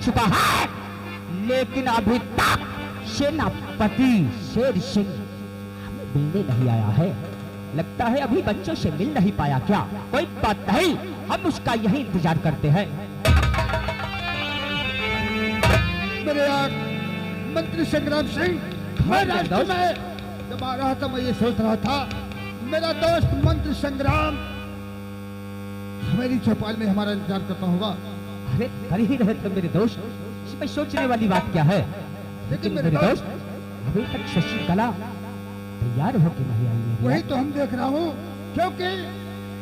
चुका है, लेकिन अभी तक सेनापति शेर सिंह हमें मिलने नहीं आया है। लगता है अभी बच्चों से मिल नहीं पाया क्या? कोई बात नहीं, हम उसका यही इंतजार करते हैं। मेरे यार मंत्री संग्राम सिंह, मैं रास्ते में जब आ रहा था मैं ये सोच रहा था, मेरा दोस्त मंत्री संग्राम हमारी चौपाल में हमारा इंतजार करता होगा। अरे कर ही रहे थे मेरे दोस्त, इसमें सोचने वाली बात क्या है? लेकिन मेरे दोस्त अभी तक शशिकला तैयार होकर नहीं आई है। वही तो हम देख रहा हूँ, क्योंकि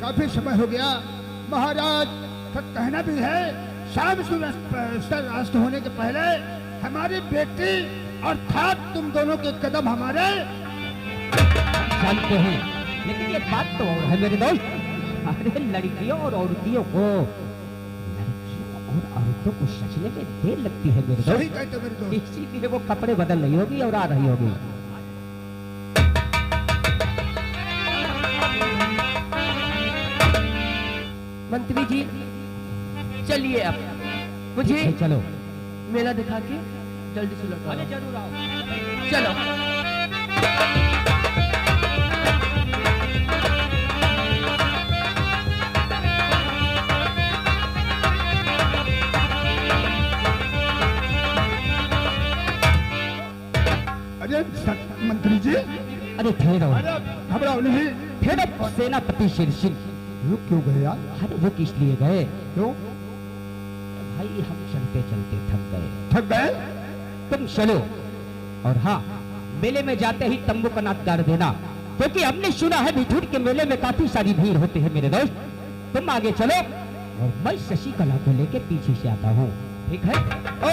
काफी समय हो गया। महाराज का कहना भी है शाम सूर्यास्त होने के पहले हमारी बेटी अर्थात तुम दोनों के कदम हमारे जानते हैं, लेकिन ये बात तो और है मेरे दोस्त। अरे लड़कियों और औरतियों को सजने में देर लगती है मेरे सही कहते मेरे दोस्त। इसीलिए वो कपड़े बदल रही होगी और आ रही होगी। मंत्री जी चलिए, अब मुझे चलो मेला दिखा के जल्दी से लौटा। अरे जरूर आओ, चलो। अरे मंत्री जी, अरे ठहरो, घबराओ नहीं। ठहरो। सेनापति शेर सिंह रुक क्यों गए यार? अरे रुक इसलिए गए, क्यों? भाई हम चलते चलते थक गए। थक गए? तुम चलो, और हाँ मेले में जाते ही तंबू का नाद गाड़ देना, क्योंकि हमने सुना है भिठूर के मेले में काफी सारी भीड़ होती है मेरे दोस्त। तुम आगे चलो और मैं शशिकला को लेके पीछे से आता हूँ, ठीक है? ओ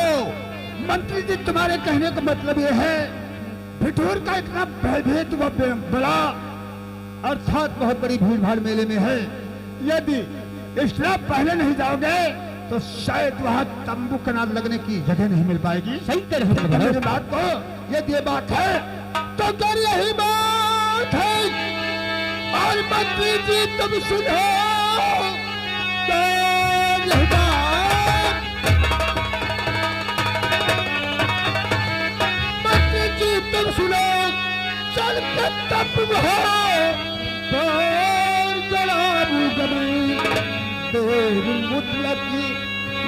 मंत्री जी, तुम्हारे कहने का मतलब ये है भिठूर का इतना भयभीत व बड़ा अर्थात बहुत बड़ी भीड़ भाड़ मेले में है। यदि इसलिए पहले नहीं जाओगे तो शायद वहाँ तंबू कनाल लगने की जगह नहीं मिल पाएगी। सही कह रहे हो मेरी बात को, यदि ये बात है तो कर यही बात है। और मंत्री जी तुम सुनो, कर यही बात। मंत्री जी तुम सुनो, चल के तब हो देर मुतलक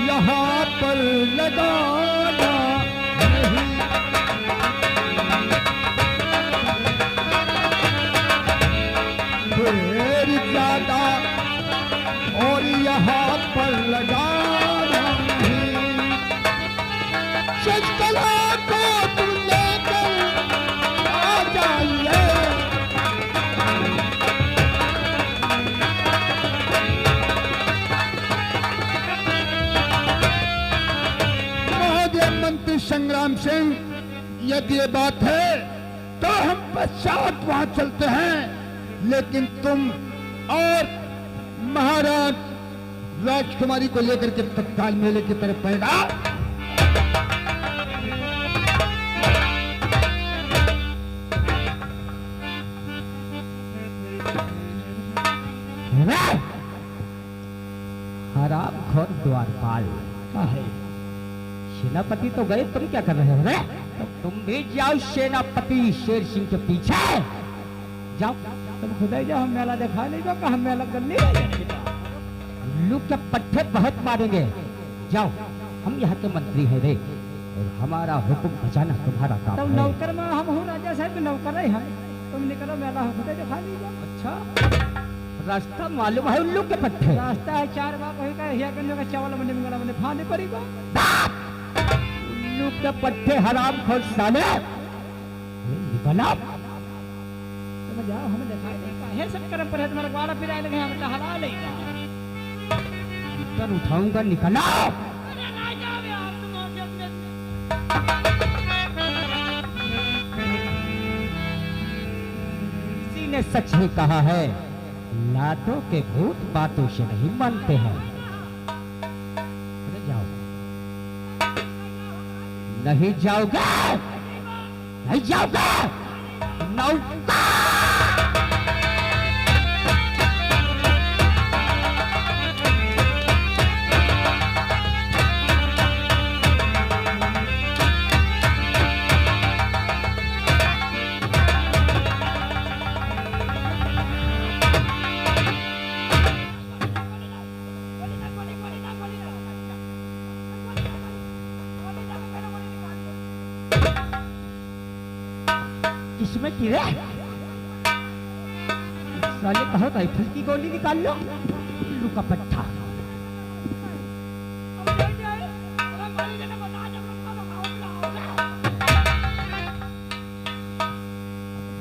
यहाँ पर लगाना नहीं। देर ज्यादा और यहाँ पर लगाना नहीं। शशिकला को तुम लेकर आ जाइए। मंत्री संग्राम सिंह, यदि ये बात है तो हम पश्चात वहां चलते हैं, लेकिन तुम और महाराज राजकुमारी को लेकर के तत्काल मेले की तरफ पैदा। हराम खोर द्वारपाल है। सेनापति तो गए, तुम क्या कर रहे हो रे? तो तुम भी जाओ सेनापति शेर सिंह के पीछे जाओ। तुम खुद ही जाओ, हम मेला दिखा ले जाओ, हम मेला करने लू के पट्टे बहुत मारेंगे। जाओ, हम यहाँ के मंत्री हैं रे, और हमारा हुक्म बचाना तुम्हारा काम तो है। नौकर में हम हूँ, राजा साहब नौकर है हम। तुम निकलो, मेला खुद ही दिखा लीजिए। अच्छा, रास्ता मालूम है उल्लू के पट्टे? रास्ता है 4 बार कहीं का हिया करने का, चावल मंडी में मैंने खाने पड़ेगा। उल्लू के पट्टे हराम खोर साले, निकला। तुम जाओ, हमें दिखाई देगा। है सब कर्म पर है, तुम्हारा ग्वाला फिराए लगे, हमें तो हरा लेगा। कर उठाऊंगा, निकला। अरे ना जाओ यार, तुम किसी ने सच ही कहा है, लातों के भूत बातों से नहीं मानते हैं। अरे जाओ। नहीं जाओगे, नहीं जाओगे। नौका किसमें गिरे? साले कहो राइफल की गोली निकाल लो। उल्लू का पट्टा।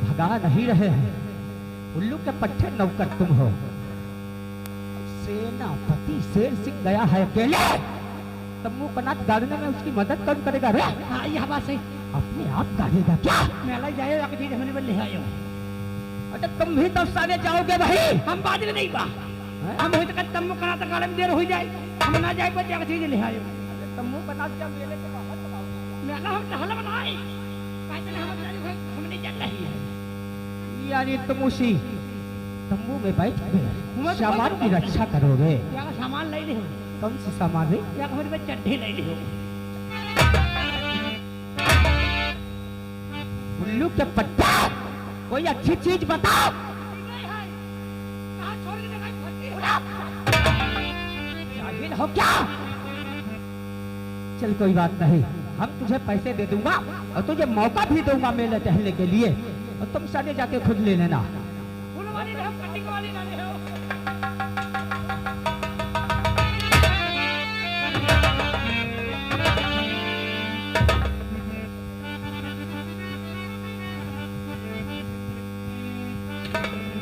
भगा नहीं रहे हैं। उल्लू के पट्टे नौकर तुम हो। सेनापति शेर सिंह गया है अकेले। तम्बू कनात गाड़ने में उसकी मदद कौन करेगा रे? हाँ यह बात सही। अपने आप गाड़ेगा क्या? मेला जाए जाके चीज हमने ले आयो। अरे तुम भी तो सारे जाओगे भाई। हम बाद में नहीं बा। हम होई तक तम्बू कना तक गाड़े में देर हो जाए। हम ना जाए पर जाके चीज ले आयो। तम्बू कनात क्या मेले के बाहर लगाओ? मेला हम टहल बनाए। कहते हम हम नहीं चल रही है। यानी तुम उसी तम्बू में बैठ तो के सामान की रक्षा करोगे? क्या सामान ले ले हो? कौन सी सामान है? क्या हमारे में चड्ढी ले ले हो? उल्लू के पट्टा कोई अच्छी चीज बताओ। जाहिल हो क्या? चल कोई बात नहीं, हम तुझे पैसे दे दूंगा और तुझे मौका भी दूंगा मेले टहलने के लिए, और तुम सारे जाके खुद ले लेना।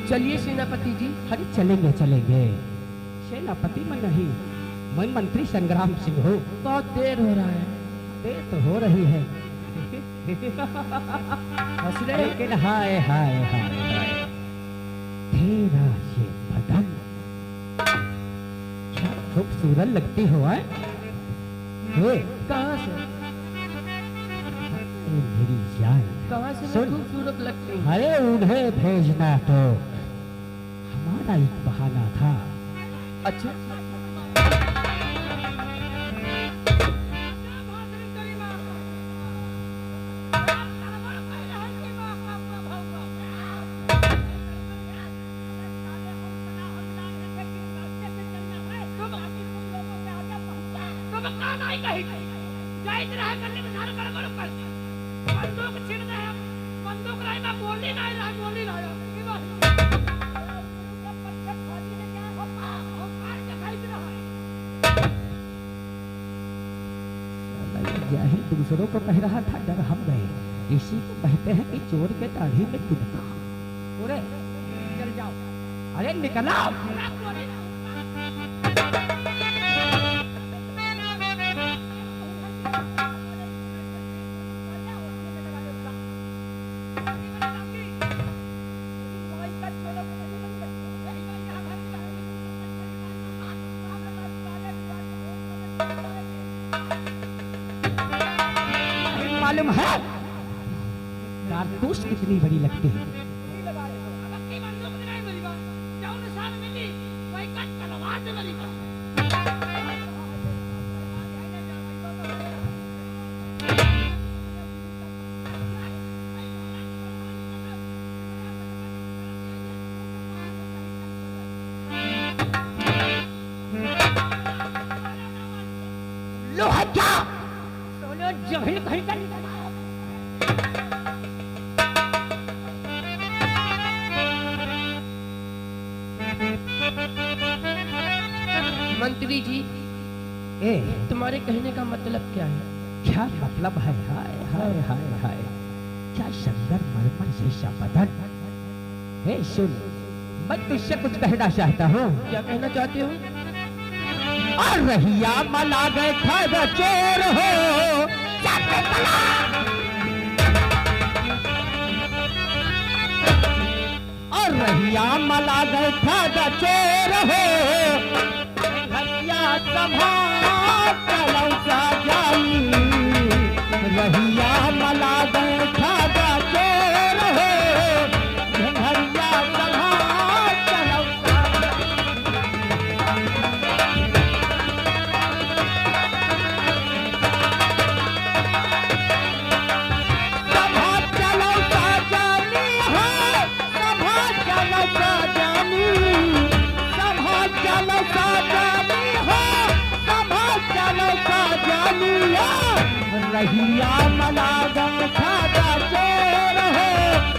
चलिए सेनापति जी। अरे चलेंगे चलेंगे। सेनापति में नहीं, मैं मंत्री संग्राम सिंह हूँ। बहुत देर हो रहा है। देर तो हो रही है। हंस रहे हैं? लेकिन हाय हाय हाय हाय, तेरा ये बदन क्या खूबसूरत लगती हो। है कहाँ से? मेरी जान, कहाँ से मैं सुन। खूबसूरत लगती हूँ? अरे उन्हें भेजना तो हमारा एक बहाना था। अच्छा जाहिल दूसरों को कह रहा था, डर हम गए। इसी को कहते हैं कि चोर के दाढ़ी में तिनका। पूरे चल जाओ। अरे निकला। मालूम है कारतूस कितनी बड़ी लगती है? लोहा क्या? सोलो जहिल कहीं का मंत्री जी, ए तुम्हारे कहने का मतलब क्या है? क्या मतलब है? हाय हाय हाय हाय, क्या सुंदर मरमर जैसा बदन। हे सुन, मैं तुझसे कुछ कहना चाहता हूँ। क्या कहना चाहते हो? और रहिया मला गए खर चोर हो, जाते चला। और रहिया मला गए खर चोर हो, रहिया संभाल चलो सा जाई। रहिया मला गए खर चोर हो, रहिया संभाल चलो सा रहिया मला गए खादा चोर हो,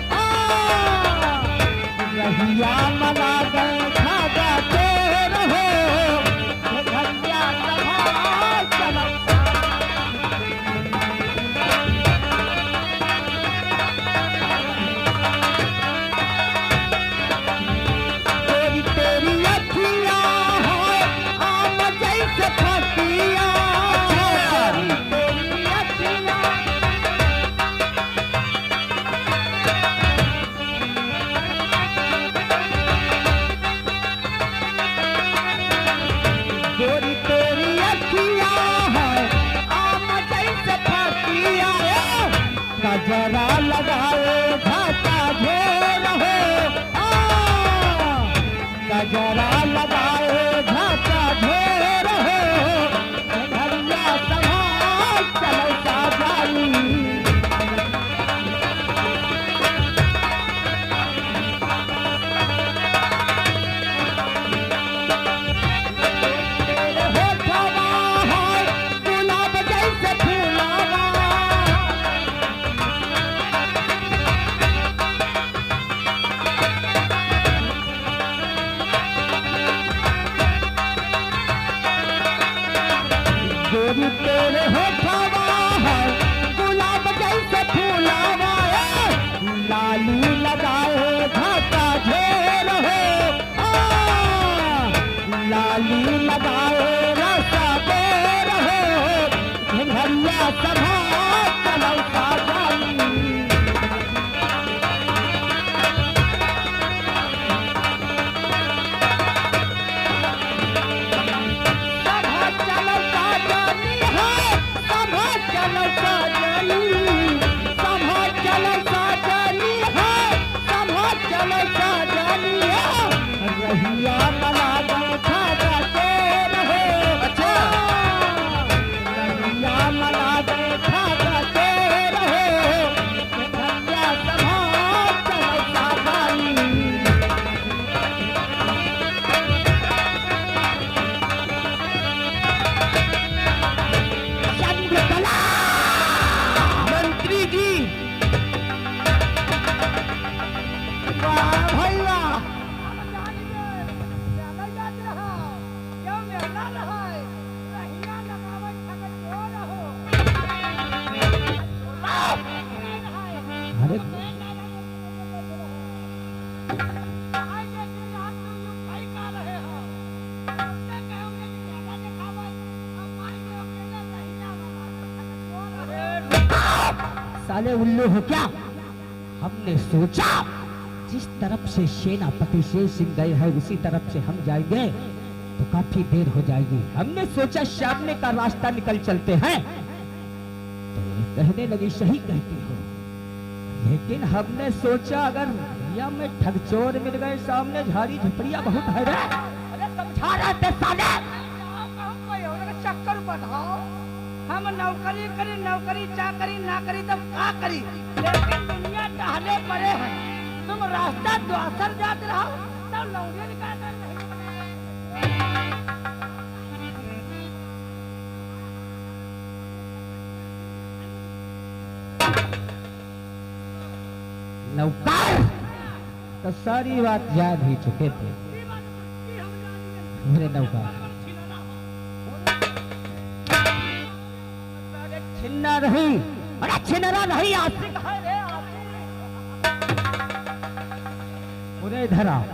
गोरी तेरे होठवा है गुलाब जैसे फूलावा लाली लगाए घाटा झेर हो लाली लगाए रसा बेर हो घरिया सभा चलौता जाई सभा चलौता जानी है सभा चलौता जानी सभा चलौता जानी है सभा चलौता जानी है रहिया मना दे खाजा तेर हो अच्छा रहिया मना दे खाजा तेर हो घरिया सभा चलौता जानी चंद्रकला मंत्री जी वाह भाई वाह अरे साले उल्लू हो क्या हमने सोचा जिस तरफ से सेनापति शेर सिंह गए हैं उसी तरफ से हम जाएंगे तो काफी देर हो जाएगी हमने सोचा सामने का रास्ता निकल चलते हैं तो ये कहने लगी सही कहती हो लेकिन हमने सोचा अगर भैया में ठगचोर मिल गए सामने झाड़ी झुपड़िया बहुत है रे अरे समझा रहे थे साले चक्कर बढ़ाओ हम नौकरी करी नौकरी चाकरी ना करी तब का करी लेकिन दुनिया टहले पड़े हैं तुम रास्ता द्वासर जाते रहो तब लौंडे निकाल नौकर तो सारी बात जान ही चुके थे मेरे नौकर छिन्ना नहीं अरे छिन्नरा नहीं आसिक है रे उन्हें इधर आओ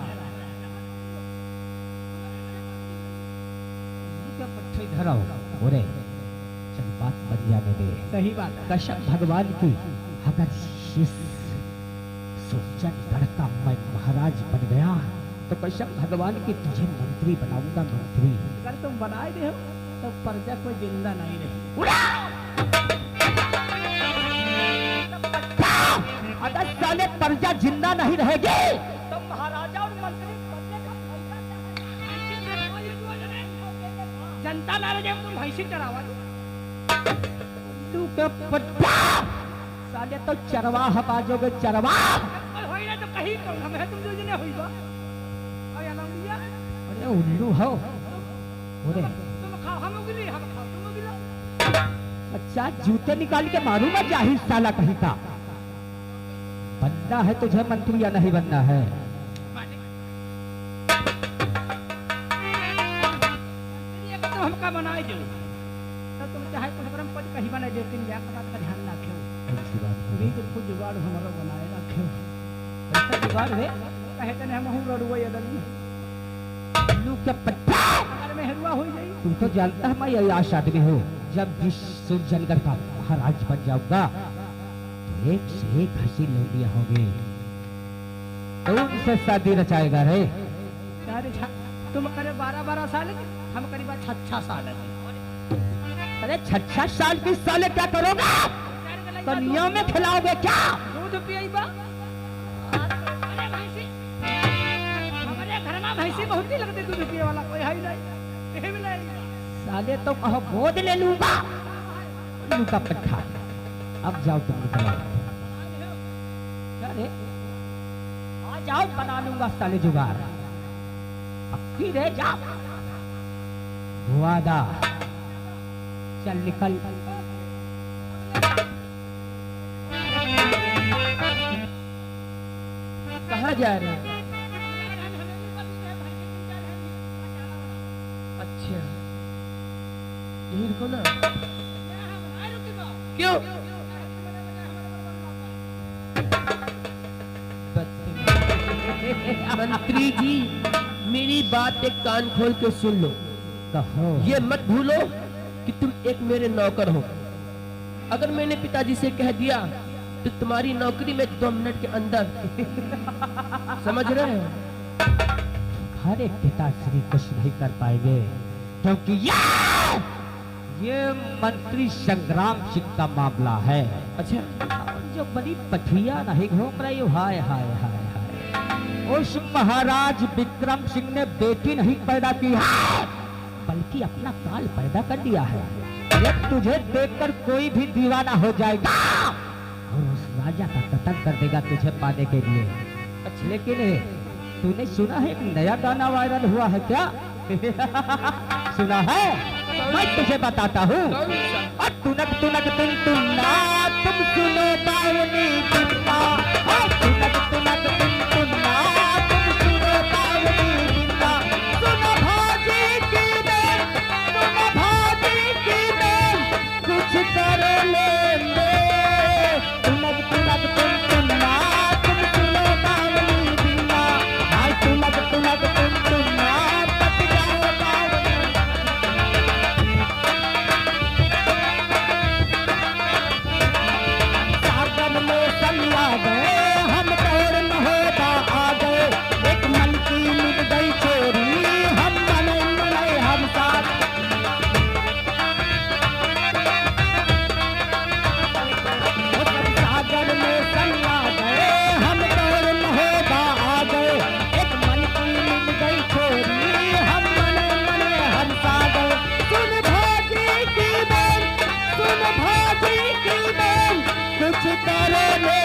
पट्टे इधर आओ उरे चल बात बन जाने दे सही बात है कसम भगवान की अगर इस सोचनगढ़ का मैं महाराज बन गया तो कसम भगवान की तुझे मंत्री बनाऊंगा मंत्री अगर तुम बनाए दे हो तो प्रजा कोई जिंदा नहीं रही अगर साले प्रजा जिंदा नहीं रहेगी तो महाराजा और मंत्री बनने का जनता ना रहे तुम भैंसी चरावा तू के पट्टा साले तो चरवाह बाजोगे चरवाह होई ना तो कहीं कौन हम है तुम जो जने होई बा और अलाउडिया अरे उल्लू हो बोले तुम खाओ हम उगली हम खाओ तुम उगलो अच्छा जूते निकाल के मारूंगा जाहिर साला कहीं का बनना है तुझे मंत्री या नहीं बनना है तो हमका बनाए दो तो तुम चाहे कुछ परम पद कहीं बनाए दो लेकिन या बात का ध्यान रखो ऐसी बात तुम्ही नहीं तो कुछ जुगाड़ हमारा बनाए रखो ऐसा जुगाड़ है कहते ने हम हूं लड़ुआ ये दली उल्लू के पट्टा अगर में हरुआ हो जाई तू तो जानता है मैं यही आदमी हूँ जब जिस सुरजनगढ़ का महाराज बन जाऊंगा तो एक से एक हंसी लौंडियां होगी तो उनसे शादी रचाएगा रे अरे तुम करे 12-12 साल के हम करीब 6 साल के अरे 6 साल की साले क्या करोगे कन्या में खिलाओगे क्या दूध पिएबा अरे भैंसी हमारे घर में भैंसी बहुत ही लगती दूध पिए वाला कोई है ही नहीं कहीं भी नहीं साले तो कहो गोद ले लूंगा उल्लू का पट्टा अब जाओ तुम निकलो अरे आ जाओ बना लूंगा साले जुगाड़ पक्की रह जा वादा चल निकल कहाँ जा रहे हैं अच्छा यही रुको ना। क्यों? मंत्री जी, मेरी बात एक कान खोल के सुन लो। कहो। ये मत भूलो कि तुम एक मेरे नौकर हो। अगर मैंने पिताजी से कह दिया तो तुम्हारी नौकरी में 2 मिनट के अंदर समझ रहे हो? हमारे पिताश्री कुछ नहीं कर पाएंगे, क्योंकि ये मंत्री संग्राम सिंह का मामला है। अच्छा, और जो बड़ी पठिया नहीं घूम रही, हाय हाय हाय हाय, उस महाराज विक्रम सिंह ने बेटी नहीं पैदा की है, बल्कि अपना काल पैदा कर दिया है। ये तुझे देखकर कोई भी दीवाना हो जाएगा और उस राजा का कत्ल कर देगा तुझे पाने के लिए। अच्छा, लेकिन तूने सुना है एक नया गाना वायरल हुआ है क्या? सुना है? मैं तुझे बताता हूँ। और तुनक तुनक तुम तुन्ना, तुम सुनो बावनी बिन्ना। तुनक तुनक तुम तुन्ना, तुम सुनो बावनी बिन्ना। सुनो भाजी की बेल, सुनो भाजी की बेल, कुछ करो लेंगे। तुनक तुनक तुम तुन्ना, तुम सुनो बावनी बिन्ना। हाय तुनक तुनक तुम तुन्ना, पट जाओ बावनी। सागर में सल्ला गए, हम दौड़ महोबा आ गए। एक मन की मिल गई चोरी, हम मने मने हम साथ। वो सब सागर में सल्ला गए, हम दौड़ महोबा आ गए। एक मन की मिल गई चोरी, हम मने मने हम सागर। सुन भाजी की बेल, सुन भाजी की बेल, कुछ करो ले